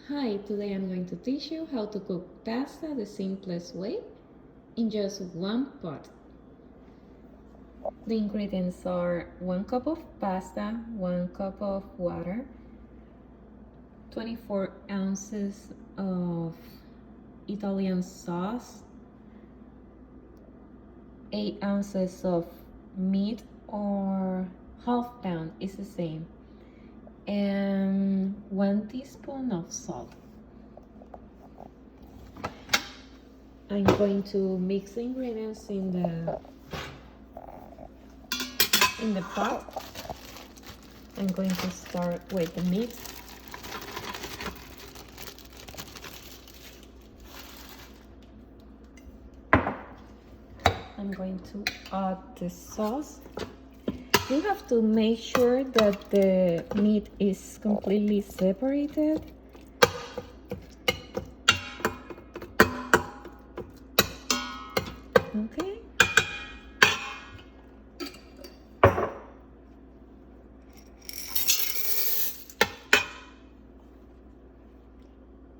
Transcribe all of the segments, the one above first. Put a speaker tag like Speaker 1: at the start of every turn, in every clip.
Speaker 1: Hi, today I'm going to teach you how to cook pasta the simplest way in just one pot. The ingredients are 1 cup of pasta, 1 cup of water, 24 ounces of Italian sauce, 8 ounces of meat or half pound is the same, and 1 teaspoon of salt. I'm going to mix the ingredients in the pot. I'm going to start with the meat. I'm going to add the sauce. You have to make sure that the meat is completely separated. Okay.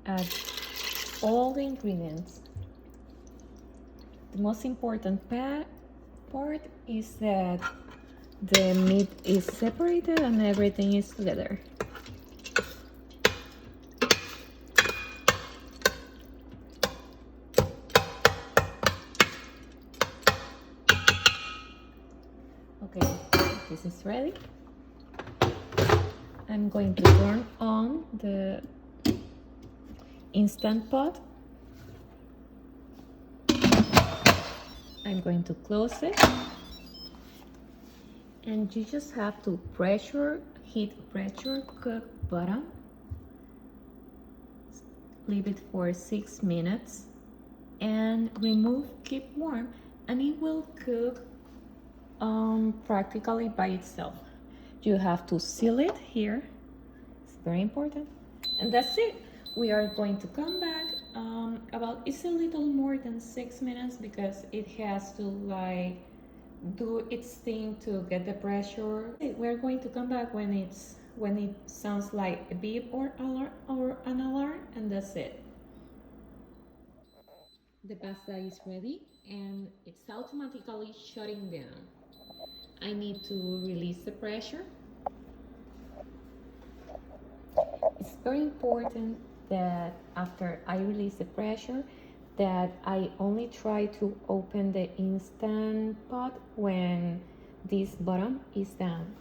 Speaker 1: Add all the ingredients. The most important part is that the meat is separated and everything is together. Okay, this is ready. I'm going to turn on the Instant Pot. I'm going to close it, and you just have to heat pressure cook bottom. Leave it for 6 minutes and remove, keep warm, and it will cook practically by itself. You have to seal it here. It's very important, and that's it. We are going to come back it's a little more than 6 minutes because it has to do its thing to get the pressure. We're going to come back when it sounds like a beep or an alarm, and that's it. The pasta is ready and it's automatically shutting down. I need to release the pressure. It's very important that after I release the pressure that I only try to open the Instant Pot when this bottom is down.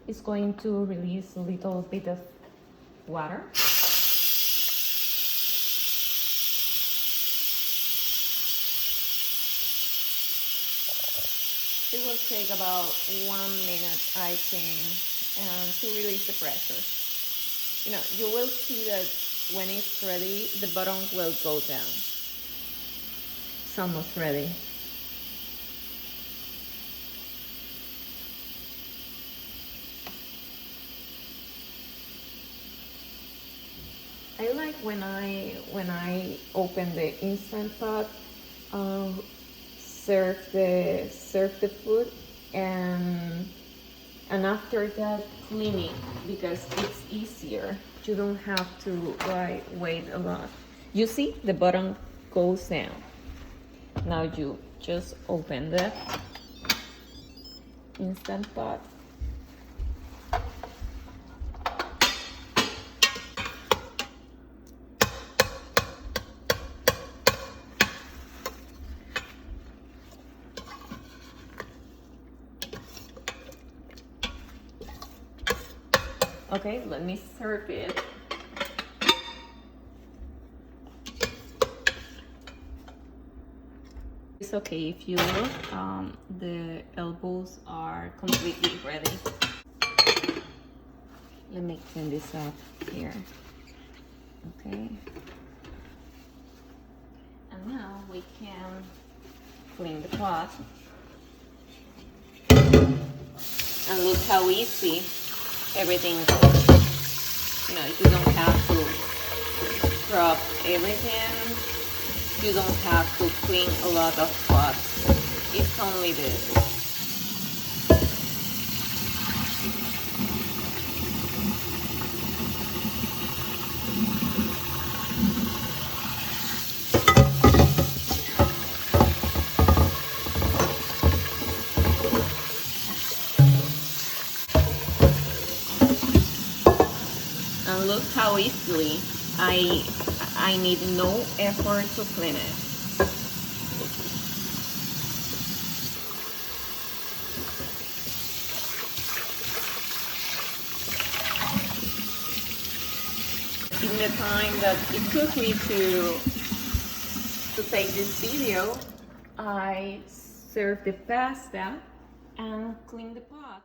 Speaker 1: It's going to release a little bit of water. It will take about 1 minute, I think, to release the pressure. You will see that when it's ready, the bottom will go down. It's almost ready. I like when I open the Instant Pot, serve the food and after that clean it because it's easier. You don't have to wait a lot. You see, the bottom goes down. Now you just open the Instant Pot. Okay, let me serve it. It's okay if you look, the elbows are completely ready. Let me clean this up here. Okay. And now we can clean the pot. And look how easy everything goes. You don't have to scrub everything. You don't have to clean a lot of pots. It's only this. shows how easily I need no effort to clean it. In the time that it took me to take this video, I served the pasta and cleaned the pot.